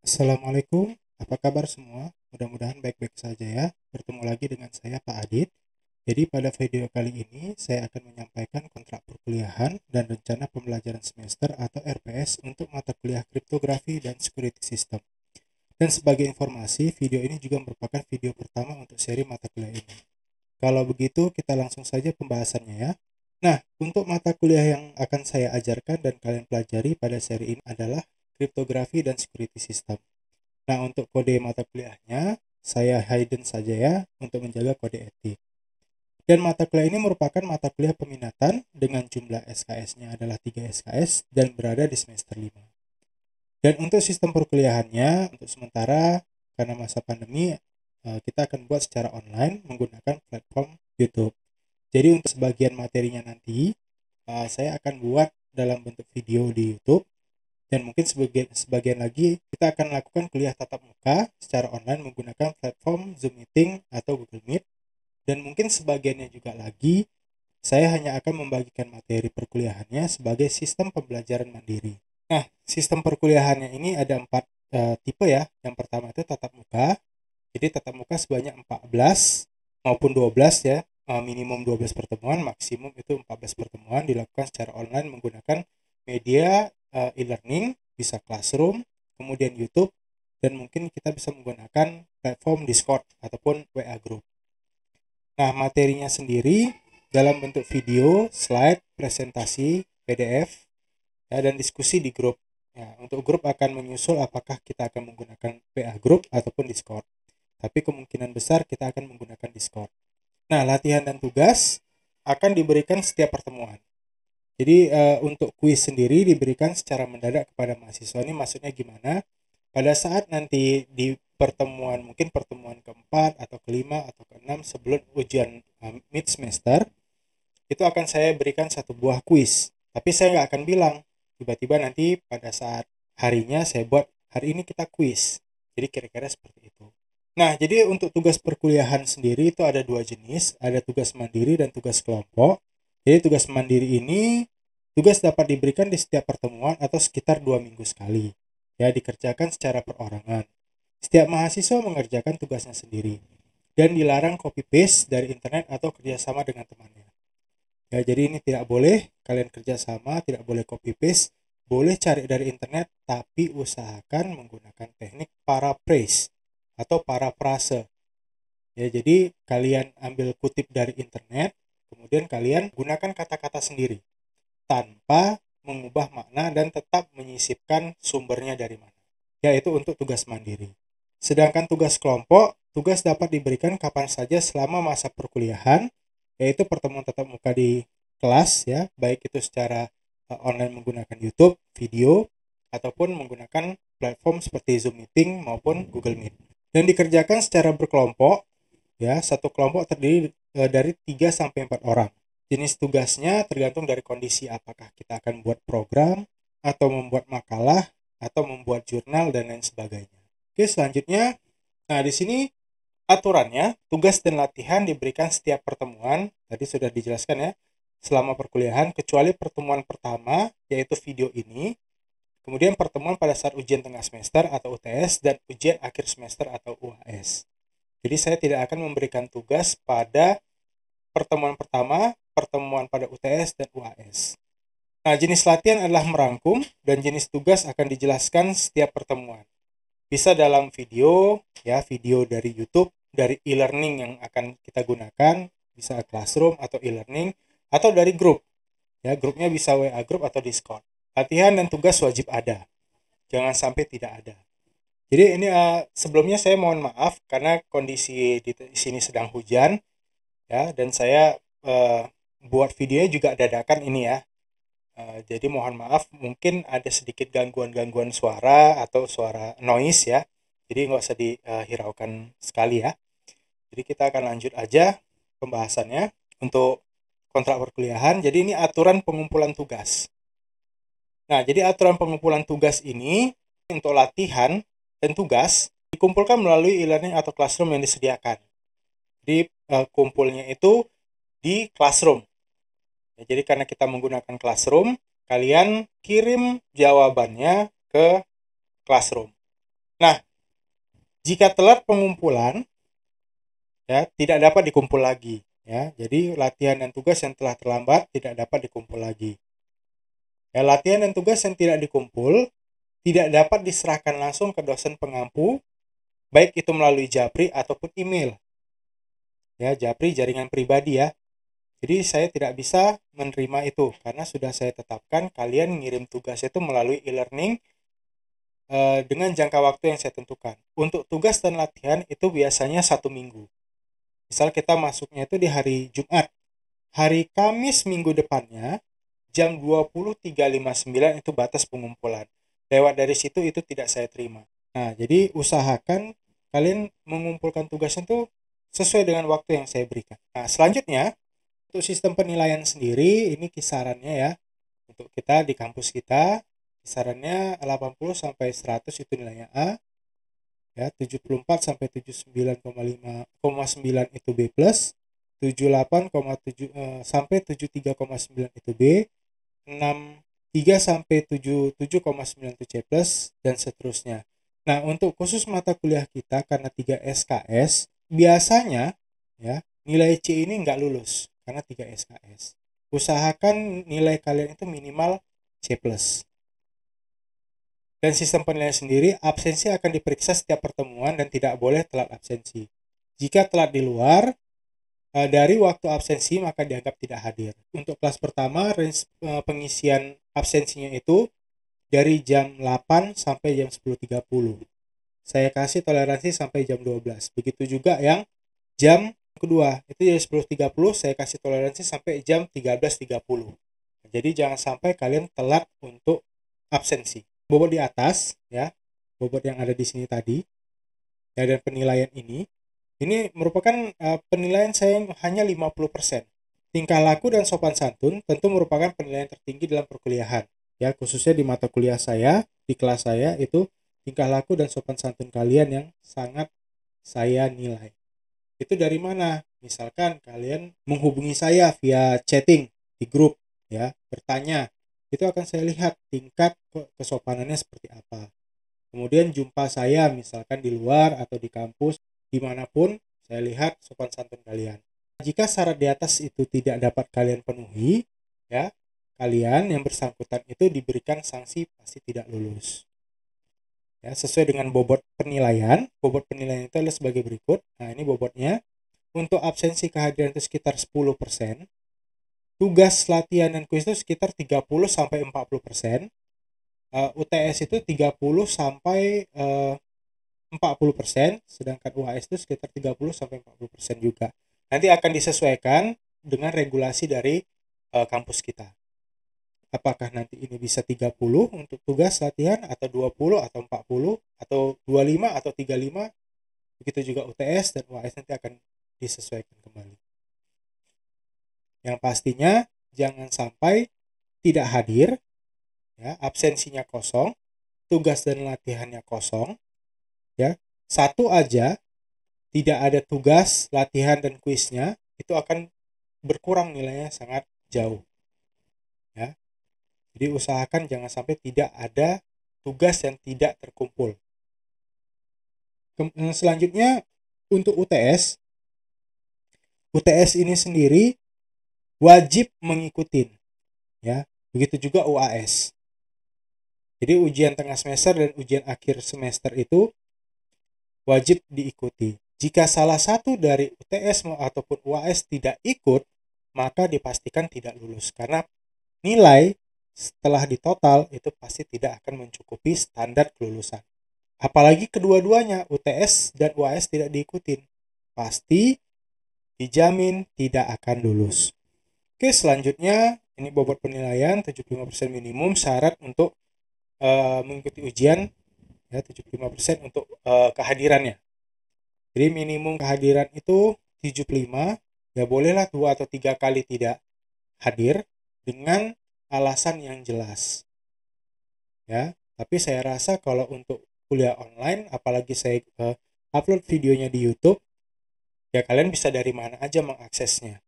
Assalamualaikum, apa kabar semua? Mudah-mudahan baik-baik saja ya. Bertemu lagi dengan saya Pak Adit. Jadi pada video kali ini saya akan menyampaikan kontrak perkuliahan dan rencana pembelajaran semester atau RPS untuk mata kuliah kriptografi dan security system. Dan sebagai informasi, video ini juga merupakan video pertama untuk seri mata kuliah ini. Kalau begitu, kita langsung saja pembahasannya ya. Nah, untuk mata kuliah yang akan saya ajarkan dan kalian pelajari pada seri ini adalah kriptografi dan security system. Nah, untuk kode mata kuliahnya, saya hidden saja ya untuk menjaga kode etik. Dan mata kuliah ini merupakan mata kuliah peminatan dengan jumlah SKS-nya adalah 3 SKS dan berada di semester 5. Dan untuk sistem perkuliahannya, untuk sementara karena masa pandemi, kita akan buat secara online menggunakan platform YouTube. Jadi untuk sebagian materinya nanti, saya akan buat dalam bentuk video di YouTube. Dan mungkin sebagian lagi kita akan lakukan kuliah tatap muka secara online menggunakan platform Zoom Meeting atau Google Meet. Dan mungkin sebagiannya juga lagi saya hanya akan membagikan materi perkuliahannya sebagai sistem pembelajaran mandiri. Nah, sistem perkuliahannya ini ada 4 tipe ya. Yang pertama itu tatap muka. Jadi tatap muka sebanyak 14 maupun 12 ya. Minimum 12 pertemuan, maksimum itu 14 pertemuan dilakukan secara online menggunakan media e-learning, bisa Classroom, kemudian YouTube, dan mungkin kita bisa menggunakan platform Discord ataupun WA Group. Nah, materinya sendiri dalam bentuk video, slide, presentasi, PDF, ya, dan diskusi di grup. Ya, untuk grup akan menyusul apakah kita akan menggunakan WA Group ataupun Discord. Tapi kemungkinan besar kita akan menggunakan Discord. Nah, latihan dan tugas akan diberikan setiap pertemuan. Jadi untuk kuis sendiri diberikan secara mendadak kepada mahasiswa. Ini maksudnya gimana? Pada saat nanti di pertemuan, mungkin pertemuan keempat atau kelima atau keenam sebelum ujian mid semester, itu akan saya berikan satu buah kuis. Tapi saya nggak akan bilang, tiba-tiba nanti pada saat harinya saya buat, hari ini kita kuis. Jadi kira-kira seperti itu. Nah, jadi untuk tugas perkuliahan sendiri itu ada 2 jenis, ada tugas mandiri dan tugas kelompok. Jadi tugas mandiri ini tugas dapat diberikan di setiap pertemuan atau sekitar 2 minggu sekali. Ya, dikerjakan secara perorangan. Setiap mahasiswa mengerjakan tugasnya sendiri dan dilarang copy paste dari internet atau kerjasama dengan temannya. Ya, jadi ini tidak boleh kalian kerjasama, tidak boleh copy paste, boleh cari dari internet, tapi usahakan menggunakan teknik paraphrase atau parafrase. Ya, jadi kalian ambil kutip dari internet, kemudian kalian gunakan kata-kata sendiri tanpa mengubah makna dan tetap menyisipkan sumbernya dari mana. Yaitu untuk tugas mandiri. Sedangkan tugas kelompok, tugas dapat diberikan kapan saja selama masa perkuliahan, yaitu pertemuan tatap muka di kelas ya, baik itu secara online menggunakan YouTube, video, ataupun menggunakan platform seperti Zoom Meeting maupun Google Meet. Dan dikerjakan secara berkelompok, ya, satu kelompok terdiri dari 3 sampai 4 orang. Jenis tugasnya tergantung dari kondisi, apakah kita akan buat program atau membuat makalah atau membuat jurnal dan lain sebagainya. Oke, selanjutnya, nah di sini aturannya tugas dan latihan diberikan setiap pertemuan, tadi sudah dijelaskan ya, selama perkuliahan kecuali pertemuan pertama yaitu video ini, kemudian pertemuan pada saat ujian tengah semester atau UTS dan ujian akhir semester atau UAS. Jadi saya tidak akan memberikan tugas pada pertemuan pertama, pertemuan pada UTS dan UAS. Nah, jenis latihan adalah merangkum dan jenis tugas akan dijelaskan setiap pertemuan. Bisa dalam video, ya, video dari YouTube, dari e-learning yang akan kita gunakan, bisa Classroom atau e-learning, atau dari grup. Ya, grupnya bisa WA Group atau Discord. Latihan dan tugas wajib ada. Jangan sampai tidak ada. Jadi ini sebelumnya saya mohon maaf karena kondisi di sini sedang hujan ya, dan saya buat videonya juga dadakan ini ya. Jadi mohon maaf mungkin ada sedikit gangguan-gangguan suara atau suara noise ya. Jadi nggak usah dihiraukan sekali ya. Jadi kita akan lanjut aja pembahasannya untuk kontrak perkuliahan. Jadi ini aturan pengumpulan tugas. Nah, jadi aturan pengumpulan tugas ini untuk latihan dan tugas dikumpulkan melalui e-learning atau classroom yang disediakan. Jadi kumpulnya itu di classroom. Ya, jadi karena kita menggunakan classroom, kalian kirim jawabannya ke classroom. Nah, jika telat pengumpulan, ya tidak dapat dikumpul lagi. Ya, jadi latihan dan tugas yang telah terlambat tidak dapat dikumpul lagi. Ya, latihan dan tugas yang tidak dikumpul tidak dapat diserahkan langsung ke dosen pengampu, baik itu melalui Japri ataupun email. Ya, Japri jaringan pribadi ya. Jadi saya tidak bisa menerima itu karena sudah saya tetapkan kalian ngirim tugas itu melalui e-learning dengan jangka waktu yang saya tentukan. Untuk tugas dan latihan itu biasanya 1 minggu. Misal kita masuknya itu di hari Jumat. Hari Kamis minggu depannya jam 20.359 itu batas pengumpulan. Lewat dari situ itu tidak saya terima. Nah, jadi usahakan kalian mengumpulkan tugasnya itu sesuai dengan waktu yang saya berikan. Nah, selanjutnya untuk sistem penilaian sendiri ini kisarannya ya. Untuk kita di kampus kita kisarannya 80 sampai 100 itu nilainya A. Ya, 74 sampai 79,9 itu B+, 78,7 sampai 73,9 itu B, 63 sampai 77,9 itu C+, dan seterusnya. Nah, untuk khusus mata kuliah kita karena 3 SKS, biasanya ya, nilai C ini nggak lulus karena 3 SKS. Usahakan nilai kalian itu minimal C+. Dan sistem penilaian sendiri, absensi akan diperiksa setiap pertemuan dan tidak boleh telat absensi. Jika telat di luar dari waktu absensi maka dianggap tidak hadir. Untuk kelas pertama, range pengisian absensinya itu dari jam 8 sampai jam 10.30. Saya kasih toleransi sampai jam 12. Begitu juga yang jam kedua, itu dari 10.30 saya kasih toleransi sampai jam 13.30. Jadi jangan sampai kalian telat untuk absensi. Bobot di atas ya, bobot yang ada di sini tadi ya, dan penilaian ini merupakan penilaian saya hanya 50%. Tingkah laku dan sopan santun tentu merupakan penilaian tertinggi dalam perkuliahan. Ya, khususnya di mata kuliah saya, di kelas saya itu tingkah laku dan sopan santun kalian yang sangat saya nilai. Itu dari mana? Misalkan kalian menghubungi saya via chatting di grup ya, bertanya. Itu akan saya lihat tingkat kesopanannya seperti apa. Kemudian jumpa saya misalkan di luar atau di kampus, dimanapun, saya lihat sopan santun kalian. Jika syarat di atas itu tidak dapat kalian penuhi, ya, kalian yang bersangkutan itu diberikan sanksi pasti tidak lulus. Ya, sesuai dengan bobot penilaian. Bobot penilaian itu adalah sebagai berikut. Nah, ini bobotnya. Untuk absensi kehadiran itu sekitar 10%. Tugas latihan dan kuis itu sekitar 30 sampai 40%. UTS itu 30 sampai 40%, sedangkan UAS itu sekitar 30 sampai 40% juga. Nanti akan disesuaikan dengan regulasi dari kampus kita. Apakah nanti ini bisa 30 untuk tugas latihan atau 20 atau 40 atau 25 atau 35. Begitu juga UTS dan UAS nanti akan disesuaikan kembali. Yang pastinya jangan sampai tidak hadir, ya, absensinya kosong, tugas dan latihannya kosong, ya. Satu aja tidak ada tugas, latihan dan kuisnya, itu akan berkurang nilainya sangat jauh. Ya. Jadi usahakan jangan sampai tidak ada tugas yang tidak terkumpul. Selanjutnya untuk UTS ini sendiri wajib mengikuti, ya. Begitu juga UAS. Jadi ujian tengah semester dan ujian akhir semester itu wajib diikuti. Jika salah satu dari UTS ataupun UAS tidak ikut, maka dipastikan tidak lulus karena nilai setelah ditotal itu pasti tidak akan mencukupi standar kelulusan. Apalagi kedua-duanya UTS dan UAS tidak diikutin, pasti dijamin tidak akan lulus. Oke, selanjutnya ini bobot penilaian 75% minimum syarat untuk mengikuti ujian, ya, 75% untuk kehadirannya. Jadi minimum kehadiran itu 75, ya bolehlah 2 atau 3 kali tidak hadir dengan alasan yang jelas. Ya, tapi saya rasa kalau untuk kuliah online, apalagi saya upload videonya di YouTube, ya kalian bisa dari mana aja mengaksesnya.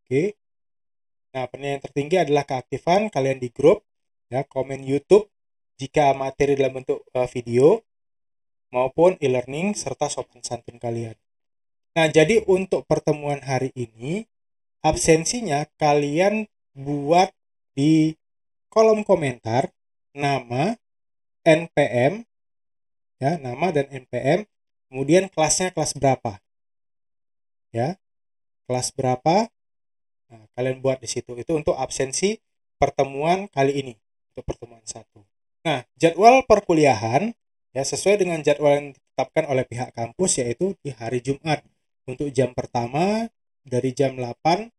Oke. Nah, penilaian tertinggi adalah keaktifan kalian di grup, ya, komen YouTube jika materi dalam bentuk video, maupun e-learning serta sopan santun kalian. Nah, jadi untuk pertemuan hari ini, absensinya kalian buat di kolom komentar nama, NPM, ya, nama dan NPM, kemudian kelasnya kelas berapa, ya, kelas berapa. Nah, kalian buat di situ. Itu untuk absensi pertemuan kali ini, untuk pertemuan 1. Nah, jadwal perkuliahan ya sesuai dengan jadwal yang ditetapkan oleh pihak kampus, yaitu di hari Jumat. Untuk jam pertama dari jam 8.00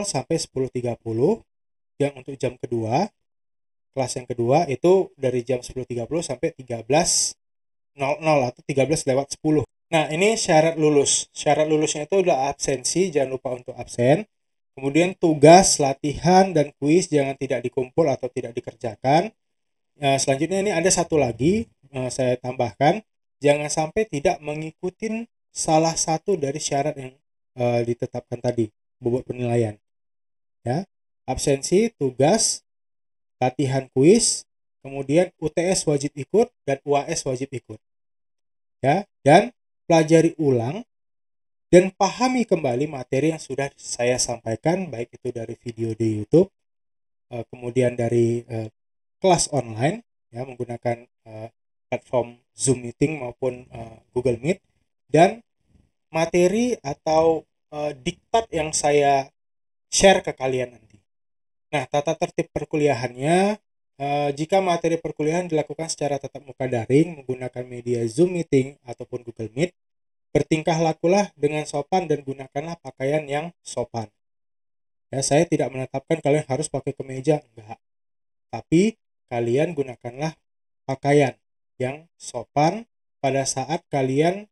sampai 10.30. Yang untuk jam kedua, kelas yang kedua itu dari jam 10.30 sampai 13.00 atau 13:10. Nah, ini syarat lulus. Syarat lulusnya itu adalah absensi, jangan lupa untuk absen. Kemudian tugas, latihan, dan kuis jangan tidak dikumpul atau tidak dikerjakan. Selanjutnya ini ada satu lagi, saya tambahkan, jangan sampai tidak mengikuti salah satu dari syarat yang ditetapkan tadi, bobot penilaian. Ya, absensi, tugas, latihan kuis, kemudian UTS wajib ikut dan UAS wajib ikut. Ya, dan pelajari ulang dan pahami kembali materi yang sudah saya sampaikan, baik itu dari video di YouTube, kemudian dari kelas online ya menggunakan platform Zoom Meeting maupun Google Meet, dan materi atau diktat yang saya share ke kalian nanti. Nah, tata tertib perkuliahannya, jika materi perkuliahan dilakukan secara tatap muka daring menggunakan media Zoom Meeting ataupun Google Meet, bertingkah lakulah dengan sopan dan gunakanlah pakaian yang sopan. Ya, saya tidak menetapkan kalian harus pakai kemeja, enggak. Tapi kalian gunakanlah pakaian yang sopan pada saat kalian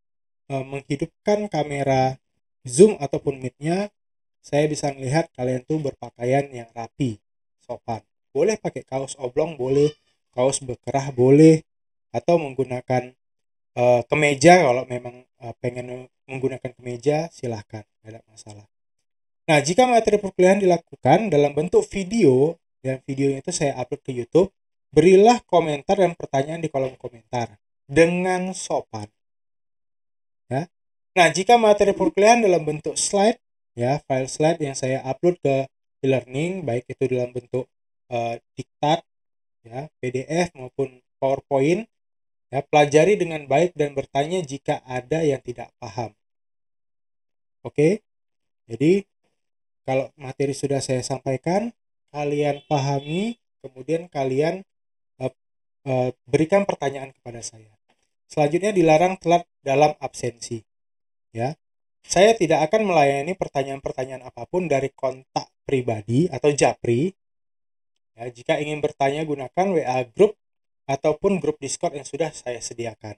menghidupkan kamera Zoom ataupun Meet-nya. Saya bisa melihat kalian tuh berpakaian yang rapi, sopan. Boleh pakai kaos oblong, boleh kaos berkerah, boleh, atau menggunakan kemeja. Kalau memang pengen menggunakan kemeja, silahkan, tidak ada masalah. Nah, jika materi perkuliahan dilakukan dalam bentuk video, dan videonya itu saya upload ke YouTube, berilah komentar dan pertanyaan di kolom komentar dengan sopan. Ya. Nah, jika materi perkuliahan dalam bentuk slide, ya, file slide yang saya upload ke e-learning, baik itu dalam bentuk diktat, ya, PDF maupun PowerPoint, ya, pelajari dengan baik dan bertanya jika ada yang tidak paham. Oke, jadi kalau materi sudah saya sampaikan, kalian pahami, kemudian kalian berikan pertanyaan kepada saya. Selanjutnya, dilarang telat dalam absensi. Ya, saya tidak akan melayani pertanyaan-pertanyaan apapun dari kontak pribadi atau japri. Ya, jika ingin bertanya, gunakan WA group ataupun grup Discord yang sudah saya sediakan.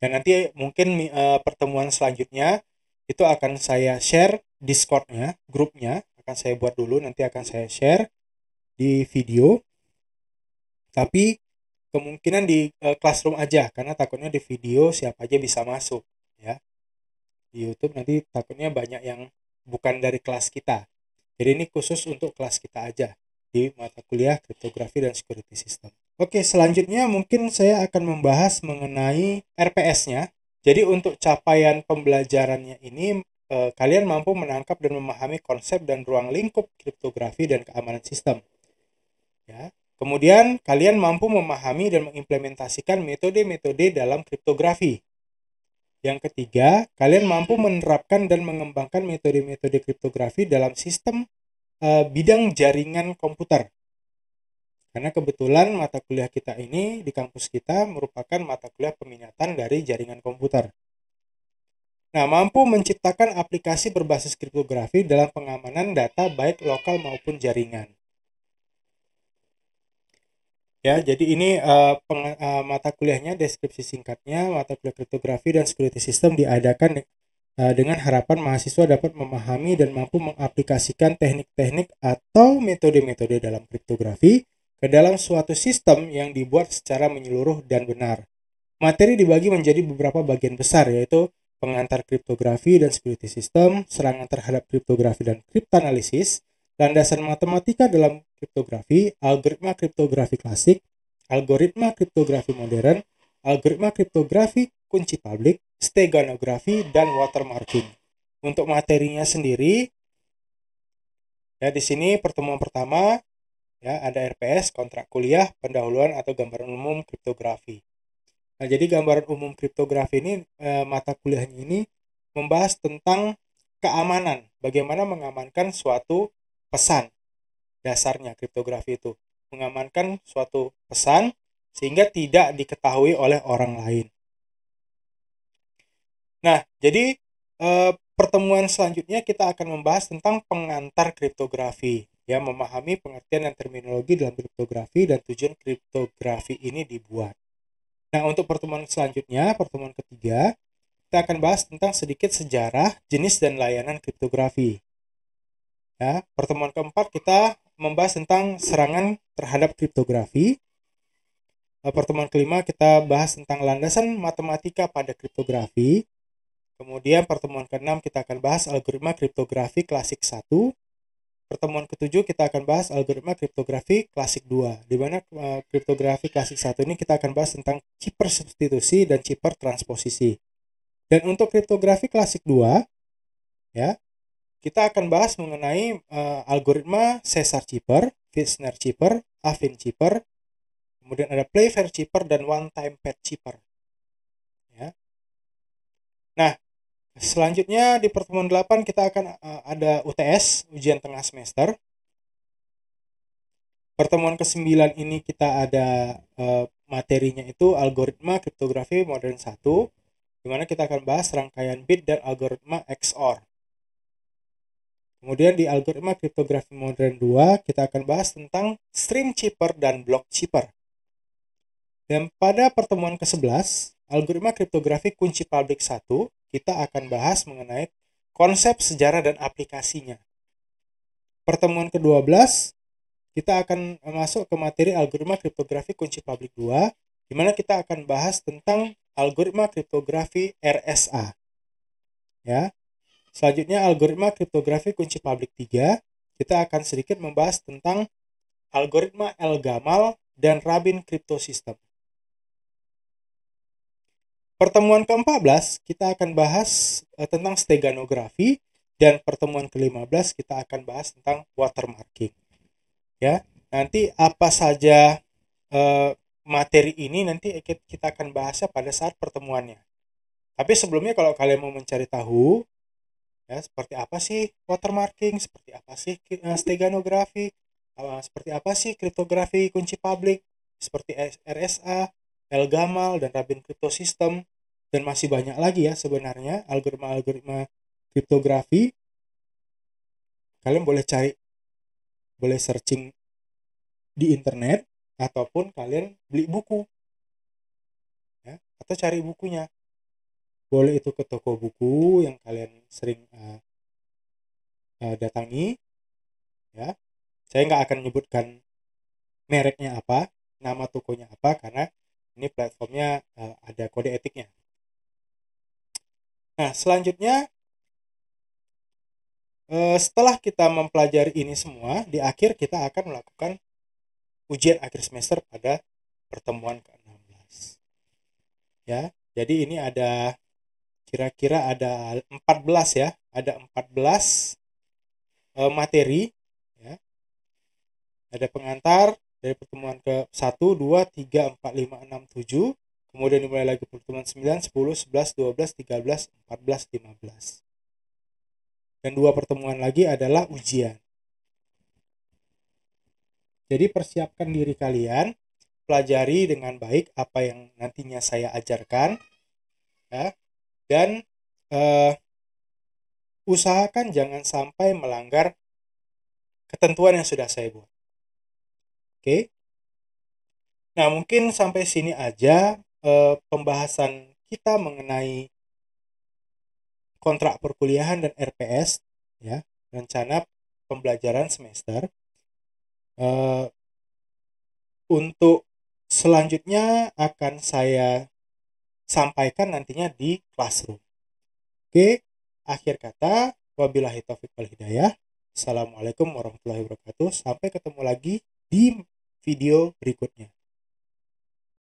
Dan nanti mungkin pertemuan selanjutnya itu akan saya share Discord-nya, grupnya akan saya buat dulu, nanti akan saya share di video. Tapi kemungkinan di classroom aja, karena takutnya di video siapa aja bisa masuk, ya. Di YouTube nanti takutnya banyak yang bukan dari kelas kita. Jadi ini khusus untuk kelas kita aja di mata kuliah kriptografi dan security system. Oke, selanjutnya mungkin saya akan membahas mengenai RPS-nya. Jadi untuk capaian pembelajarannya ini, kalian mampu menangkap dan memahami konsep dan ruang lingkup kriptografi dan keamanan sistem. Ya. Kemudian kalian mampu memahami dan mengimplementasikan metode-metode dalam kriptografi. Yang ketiga, kalian mampu menerapkan dan mengembangkan metode-metode kriptografi dalam sistem bidang jaringan komputer. Karena kebetulan mata kuliah kita ini di kampus kita merupakan mata kuliah peminatan dari jaringan komputer. Nah, mampu menciptakan aplikasi berbasis kriptografi dalam pengamanan data baik lokal maupun jaringan. Ya, jadi ini mata kuliahnya, deskripsi singkatnya, mata kuliah kriptografi dan security system diadakan dengan harapan mahasiswa dapat memahami dan mampu mengaplikasikan teknik-teknik atau metode-metode dalam kriptografi ke dalam suatu sistem yang dibuat secara menyeluruh dan benar. Materi dibagi menjadi beberapa bagian besar, yaitu pengantar kriptografi dan security system, serangan terhadap kriptografi dan kriptanalisis, landasan matematika dalam kriptografi, algoritma kriptografi klasik, algoritma kriptografi modern, algoritma kriptografi kunci publik, steganografi, dan watermarking. Untuk materinya sendiri, ya di sini pertemuan pertama ya ada RPS, kontrak kuliah, pendahuluan atau gambaran umum kriptografi. Nah, jadi gambaran umum kriptografi ini mata kuliahnya ini membahas tentang keamanan, bagaimana mengamankan suatu pesan. Dasarnya kriptografi itu mengamankan suatu pesan sehingga tidak diketahui oleh orang lain. Nah, jadi pertemuan selanjutnya kita akan membahas tentang pengantar kriptografi, ya, memahami pengertian dan terminologi dalam kriptografi dan tujuan kriptografi ini dibuat. Nah, untuk pertemuan selanjutnya, pertemuan ketiga, kita akan bahas tentang sedikit sejarah, jenis dan layanan kriptografi. Ya, pertemuan keempat kita membahas tentang serangan terhadap kriptografi. Pertemuan kelima kita bahas tentang landasan matematika pada kriptografi. Kemudian pertemuan ke-6 kita akan bahas algoritma kriptografi klasik 1. Pertemuan ke-7 kita akan bahas algoritma kriptografi klasik 2. Di mana kriptografi klasik 1 ini kita akan bahas tentang cipher substitusi dan cipher transposisi. Dan untuk kriptografi klasik 2 ya, kita akan bahas mengenai algoritma Caesar cipher, Wissner cipher, Affine cipher, kemudian ada Playfair cipher dan one time pad cipher. Ya. Nah, selanjutnya di pertemuan 8 kita akan ada UTS, ujian tengah semester. Pertemuan ke-9 ini kita ada materinya itu algoritma kriptografi modern 1, di mana kita akan bahas rangkaian bit dan algoritma XOR. Kemudian di algoritma kriptografi modern 2 kita akan bahas tentang stream cipher dan block cipher. Dan pada pertemuan ke-11, algoritma kriptografi kunci publik 1, kita akan bahas mengenai konsep, sejarah, dan aplikasinya. Pertemuan ke-12, kita akan masuk ke materi algoritma kriptografi kunci publik 2, di mana kita akan bahas tentang algoritma kriptografi RSA. Ya. Selanjutnya algoritma kriptografi kunci publik 3, kita akan sedikit membahas tentang algoritma El-Gamal dan Rabin Cryptosystem. Pertemuan ke-14 kita akan bahas tentang steganografi, dan pertemuan ke-15 kita akan bahas tentang watermarking. Ya, nanti apa saja materi ini nanti kita akan bahasnya pada saat pertemuannya. Tapi sebelumnya kalau kalian mau mencari tahu ya seperti apa sih watermarking, seperti apa sih steganografi, seperti apa sih kriptografi kunci publik, seperti RSA, El-Gamal, dan Rabin Cryptosystem, dan masih banyak lagi ya sebenarnya algoritma-algoritma kriptografi. Kalian boleh cari, boleh searching di internet, ataupun kalian beli buku ya, atau cari bukunya. Boleh itu ke toko buku yang kalian sering datangi ya. Saya nggak akan menyebutkan mereknya apa, nama tokonya apa, karena ini platformnya ada kode etiknya. Nah, selanjutnya setelah kita mempelajari ini semua, di akhir kita akan melakukan ujian akhir semester pada pertemuan ke-16. Ya, jadi ini ada kira-kira ada 14 ya, ada 14 materi ya. Ada pengantar dari pertemuan ke 1, 2, 3, 4, 5, 6, 7. Kemudian dimulai lagi pertemuan 9, 10, 11, 12, 13, 14, 15. Dan 2 pertemuan lagi adalah ujian. Jadi persiapkan diri kalian, pelajari dengan baik apa yang nantinya saya ajarkan ya. Dan usahakan jangan sampai melanggar ketentuan yang sudah saya buat. Oke. Nah, mungkin sampai sini aja pembahasan kita mengenai kontrak perkuliahan dan RPS ya, rencana pembelajaran semester. Untuk selanjutnya akan saya sampaikan nantinya di classroom. Oke, akhir kata, wabillahi taufiq wal hidayah. Assalamualaikum warahmatullahi wabarakatuh. Sampai ketemu lagi di video berikutnya.